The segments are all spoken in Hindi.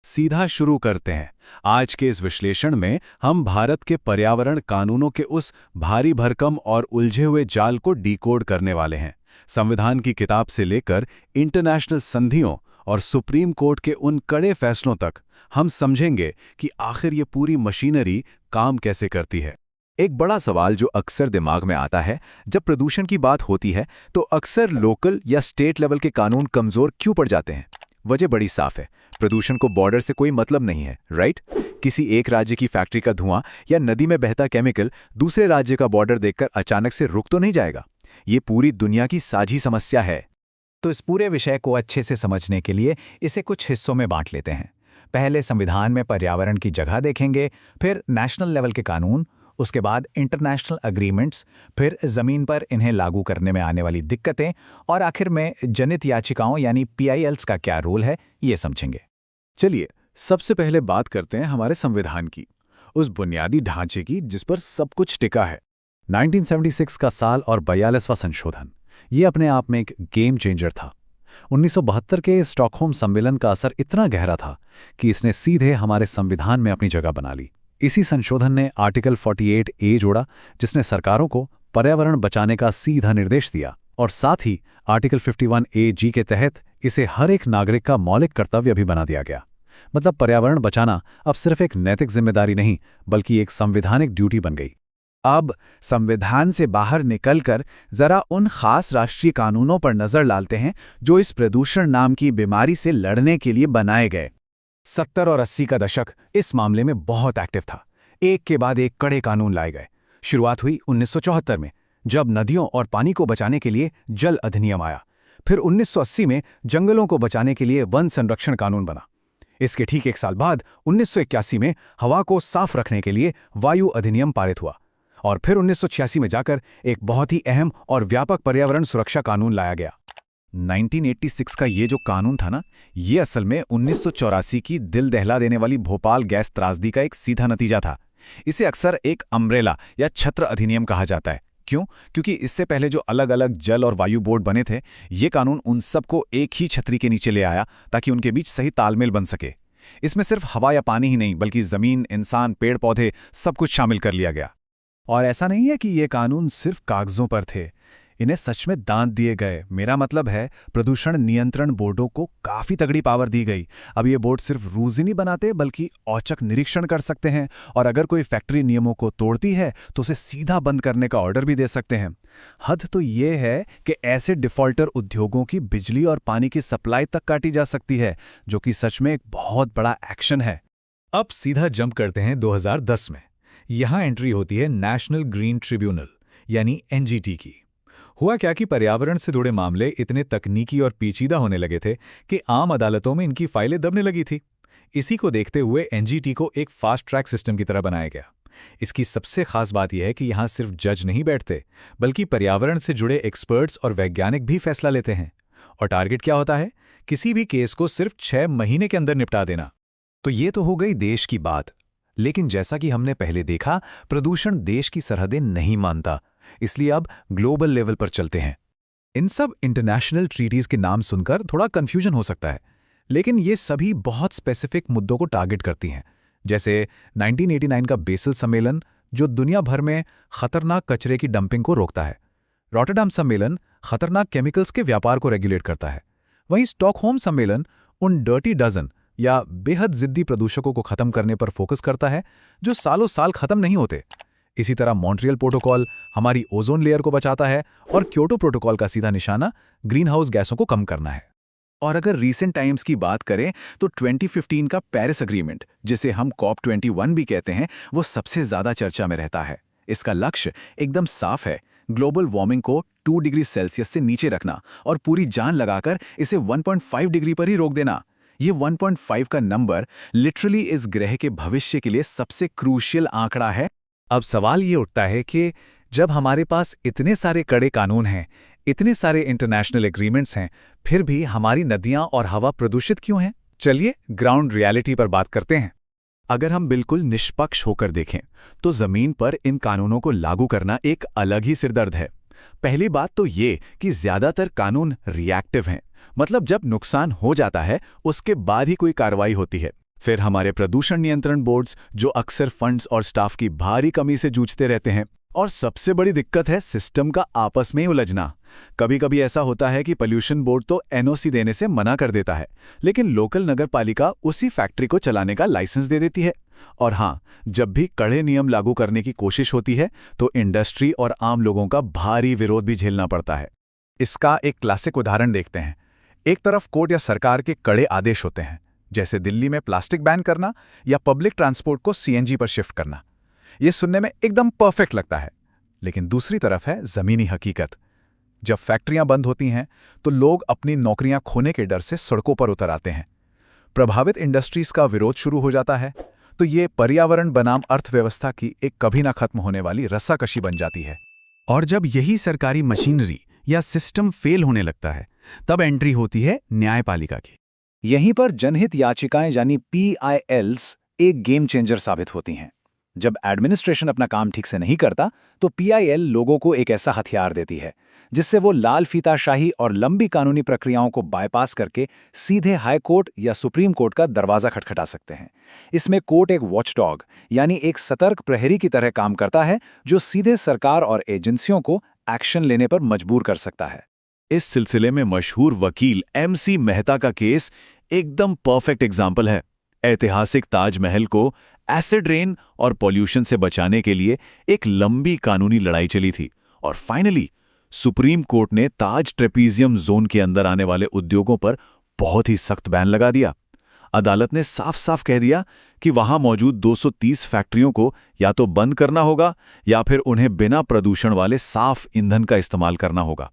सीधा शुरू करते हैं। आज के इस विश्लेषण में हम भारत के पर्यावरण कानूनों के उस भारी भरकम और उलझे हुए जाल को डिकोड करने वाले हैं। संविधान की किताब से लेकर इंटरनेशनल संधियों और सुप्रीम कोर्ट के उन कड़े फैसलों तक हम समझेंगे कि आखिर ये पूरी मशीनरी काम कैसे करती है। एक बड़ा सवाल जो अक्सर दिमाग में आता है जब प्रदूषण की बात होती है तो अक्सर लोकल या स्टेट लेवल के कानून कमजोर क्यों पड़ जाते हैं। वजह बड़ी साफ है, प्रदूषण को बॉर्डर से कोई मतलब नहीं है, राइट। किसी एक राज्य की फैक्ट्री का धुआं या नदी में बहता केमिकल दूसरे राज्य का बॉर्डर देखकर अचानक से रुक तो नहीं जाएगा। ये पूरी दुनिया की साझी समस्या है। तो इस पूरे विषय को अच्छे से समझने के लिए इसे कुछ हिस्सों में बांट लेते हैं। पहले संविधान में पर्यावरण की जगह देखेंगे, फिर नेशनल लेवल के कानून, उसके बाद इंटरनेशनल एग्रीमेंट्स, फिर ज़मीन पर इन्हें लागू करने में आने वाली दिक्कतें और आखिर में जनहित याचिकाओं यानी PILs का क्या रोल है, ये समझेंगे। चलिए सबसे पहले बात करते हैं हमारे संविधान की, उस बुनियादी ढांचे की जिस पर सब कुछ टिका है। 1976 का साल और 42वां संशोधन, ये अपने आप में एक गेम चेंजर था। 1972 के स्टॉकहोम सम्मेलन का असर इतना गहरा था कि इसने सीधे हमारे संविधान में अपनी जगह बना ली। इसी संशोधन ने आर्टिकल 48A जोड़ा, जिसने सरकारों को पर्यावरण बचाने का सीधा निर्देश दिया, और साथ ही आर्टिकल 51AG के तहत इसे हर एक नागरिक का मौलिक कर्तव्य भी बना दिया गया। मतलब पर्यावरण बचाना अब सिर्फ एक नैतिक जिम्मेदारी नहीं, बल्कि एक संवैधानिक ड्यूटी बन गई। अब संविधान से बाहर निकलकर जरा उन खास राष्ट्रीय कानूनों पर नजर डालते हैं जो इस प्रदूषण नाम की बीमारी से लड़ने के लिए बनाए गए। 70 और 80 का दशक इस मामले में बहुत एक्टिव था। एक के बाद एक कड़े कानून लाए गए। शुरुआत हुई 1974 में, जब नदियों और पानी को बचाने के लिए जल अधिनियम आया। फिर 1980 में जंगलों को बचाने के लिए वन संरक्षण कानून बना। इसके ठीक एक साल बाद 1981 में हवा को साफ रखने के लिए वायु अधिनियम पारित हुआ, और फिर 1986 में जाकर एक बहुत ही अहम और व्यापक पर्यावरण सुरक्षा कानून लाया गया। 1986 का ये जो कानून था ना, ये असल में 1984 की दिल दहला देने वाली भोपाल गैस त्रासदी का एक सीधा नतीजा था। इसे अक्सर एक अम्ब्रेला या छत्र अधिनियम कहा जाता है। क्यों? क्योंकि इससे पहले जो अलग अलग जल और वायु बोर्ड बने थे, ये कानून उन सबको एक ही छतरी के नीचे ले आया ताकि उनके बीच सही तालमेल बन सके। इसमें सिर्फ हवा या पानी ही नहीं, बल्कि जमीन, इंसान, पेड़ पौधे, सब कुछ शामिल कर लिया गया। और ऐसा नहीं है कि ये कानून सिर्फ कागजों पर थे, इन्हें सच में दांत दिए गए। मेरा मतलब है, प्रदूषण नियंत्रण बोर्डों को काफी तगड़ी पावर दी गई। अब ये बोर्ड सिर्फ रूल्स ही नहीं बनाते, बल्कि औचक निरीक्षण कर सकते हैं, और अगर कोई फैक्ट्री नियमों को तोड़ती है तो उसे सीधा बंद करने का ऑर्डर भी दे सकते हैं। हद तो ये है कि ऐसे डिफॉल्टर उद्योगों की बिजली और पानी की सप्लाई तक काटी जा सकती है, जो कि सच में एक बहुत बड़ा एक्शन है। अब सीधा जंप करते हैं 2010 में। यहां एंट्री होती है नेशनल ग्रीन ट्रिब्यूनल यानी NGT की। हुआ क्या कि पर्यावरण से जुड़े मामले इतने तकनीकी और पेचीदा होने लगे थे कि आम अदालतों में इनकी फाइलें दबने लगी थी। इसी को देखते हुए NGT को एक फास्ट ट्रैक सिस्टम की तरह बनाया गया। इसकी सबसे खास बात यह है कि यहाँ सिर्फ जज नहीं बैठते, बल्कि पर्यावरण से जुड़े एक्सपर्ट्स और वैज्ञानिक भी फैसला लेते हैं। और टारगेट क्या होता है? किसी भी केस को सिर्फ 6 महीने के अंदर निपटा देना। तो ये तो हो गई देश की बात, लेकिन जैसा कि हमने पहले देखा, प्रदूषण देश की सरहदें नहीं मानता। इसलिए अब ग्लोबल लेवल पर चलते हैं। इन सब इंटरनेशनल ट्रीटीज के नाम सुनकर थोड़ा कंफ्यूजन हो सकता है, लेकिन ये सभी बहुत स्पेसिफिक मुद्दों को टारगेट करती हैं। जैसे 1989 का बेसल सम्मेलन, जो दुनिया भर में खतरनाक कचरे की डंपिंग को रोकता है। रॉटरडैम सम्मेलन खतरनाक केमिकल्स के व्यापार को रेगुलेट करता है। वहीं स्टॉकहोम सम्मेलन उन डर्टी डजन या बेहद जिद्दी प्रदूषकों को खत्म करने पर फोकस करता है, जो सालों साल खत्म नहीं होते। इसी तरह मॉन्ट्रियल प्रोटोकॉल हमारी ओजोन लेयर को बचाता है, और क्योटो प्रोटोकॉल का सीधा निशाना ग्रीन हाउस गैसों को कम करना है। और अगर रीसेंट टाइम्स की बात करें तो 2015 का पेरिस एग्रीमेंट, जिसे हम COP21 भी कहते हैं, वो सबसे ज्यादा चर्चा में रहता है। इसका लक्ष्य एकदम साफ है, ग्लोबल वार्मिंग को 2 डिग्री सेल्सियस से नीचे रखना और पूरी जान लगाकर इसे 1.5 डिग्री पर ही रोक देना। ये 1.5 का नंबर लिटरली इस ग्रह के भविष्य के लिए सबसे क्रूशियल आंकड़ा है। अब सवाल ये उठता है कि जब हमारे पास इतने सारे कड़े कानून हैं, इतने सारे इंटरनेशनल एग्रीमेंट्स हैं, फिर भी हमारी नदियां और हवा प्रदूषित क्यों हैं? चलिए ग्राउंड रियलिटी पर बात करते हैं। अगर हम बिल्कुल निष्पक्ष होकर देखें तो जमीन पर इन कानूनों को लागू करना एक अलग ही सिरदर्द है। पहली बात तो ये कि ज्यादातर कानून रिएक्टिव हैं, मतलब जब नुकसान हो जाता है उसके बाद ही कोई कार्रवाई होती है। फिर हमारे प्रदूषण नियंत्रण बोर्ड्स जो अक्सर फंड्स और स्टाफ की भारी कमी से जूझते रहते हैं। और सबसे बड़ी दिक्कत है सिस्टम का आपस में ही उलझना। कभी कभी ऐसा होता है कि पोल्यूशन बोर्ड तो एनओसी देने से मना कर देता है, लेकिन लोकल नगरपालिका उसी फैक्ट्री को चलाने का लाइसेंस दे देती है। और हाँ, जब भी कड़े नियम लागू करने की कोशिश होती है तो इंडस्ट्री और आम लोगों का भारी विरोध भी झेलना पड़ता है। इसका एक क्लासिक उदाहरण देखते हैं। एक तरफ कोर्ट या सरकार के कड़े आदेश होते हैं, जैसे दिल्ली में प्लास्टिक बैन करना या पब्लिक ट्रांसपोर्ट को सीएनजी पर शिफ्ट करना। ये सुनने में एकदम परफेक्ट लगता है। लेकिन दूसरी तरफ है जमीनी हकीकत। जब फैक्ट्रियां बंद होती हैं तो लोग अपनी नौकरियां खोने के डर से सड़कों पर उतर आते हैं। प्रभावित इंडस्ट्रीज का विरोध शुरू हो जाता है, तो ये पर्यावरण बनाम अर्थव्यवस्था की एक कभी ना खत्म होने वाली रस्साकशी बन जाती है। और जब यही सरकारी मशीनरी या सिस्टम फेल होने लगता है, तब एंट्री होती है न्यायपालिका की। यहीं पर जनहित याचिकाएं यानी PILs एक गेम चेंजर साबित होती हैं। जब एडमिनिस्ट्रेशन अपना काम ठीक से नहीं करता तो PIL लोगों को एक ऐसा हथियार देती है जिससे वो लाल फीताशाही और लंबी कानूनी प्रक्रियाओं को बायपास करके सीधे हाई कोर्ट या सुप्रीम कोर्ट का दरवाजा खटखटा सकते हैं। इसमें कोर्ट एक वॉचडॉग यानी एक सतर्क प्रहरी की तरह काम करता है, जो सीधे सरकार और एजेंसियों को एक्शन लेने पर मजबूर कर सकता है। इस सिलसिले में मशहूर वकील MC मेहता का केस एकदम परफेक्ट एग्जाम्पल है। ऐतिहासिक ताजमहल को एसिड रेन और पॉल्यूशन से बचाने के लिए एक लंबी कानूनी लड़ाई चली थी, और फाइनली सुप्रीम कोर्ट ने ताज ट्रेपीजियम जोन के अंदर आने वाले उद्योगों पर बहुत ही सख्त बैन लगा दिया। अदालत ने साफ साफ कह दिया कि वहां मौजूद 230 फैक्ट्रियों को या तो बंद करना होगा या फिर उन्हें बिना प्रदूषण वाले साफ ईंधन का इस्तेमाल करना होगा।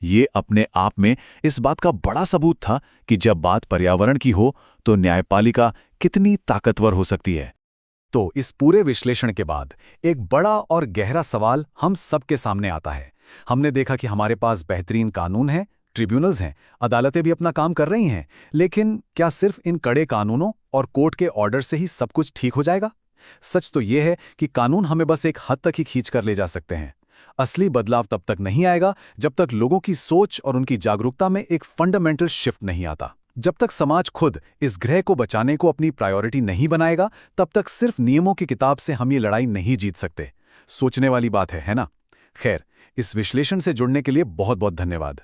ये अपने आप में इस बात का बड़ा सबूत था कि जब बात पर्यावरण की हो तो न्यायपालिका कितनी ताकतवर हो सकती है। तो इस पूरे विश्लेषण के बाद एक बड़ा और गहरा सवाल हम सबके सामने आता है। हमने देखा कि हमारे पास बेहतरीन कानून हैं, ट्रिब्यूनल्स हैं, अदालतें भी अपना काम कर रही हैं, लेकिन क्या सिर्फ इन कड़े कानूनों और कोर्ट के ऑर्डर से ही सब कुछ ठीक हो जाएगा? सच तो यह है कि कानून हमें बस एक हद तक ही खींच कर ले जा सकते हैं। असली बदलाव तब तक नहीं आएगा जब तक लोगों की सोच और उनकी जागरूकता में एक फंडामेंटल शिफ्ट नहीं आता। जब तक समाज खुद इस ग्रह को बचाने को अपनी प्रायोरिटी नहीं बनाएगा, तब तक सिर्फ नियमों की किताब से हम ये लड़ाई नहीं जीत सकते। सोचने वाली बात है ना? खैर, इस विश्लेषण से जुड़ने के लिए बहुत बहुत धन्यवाद।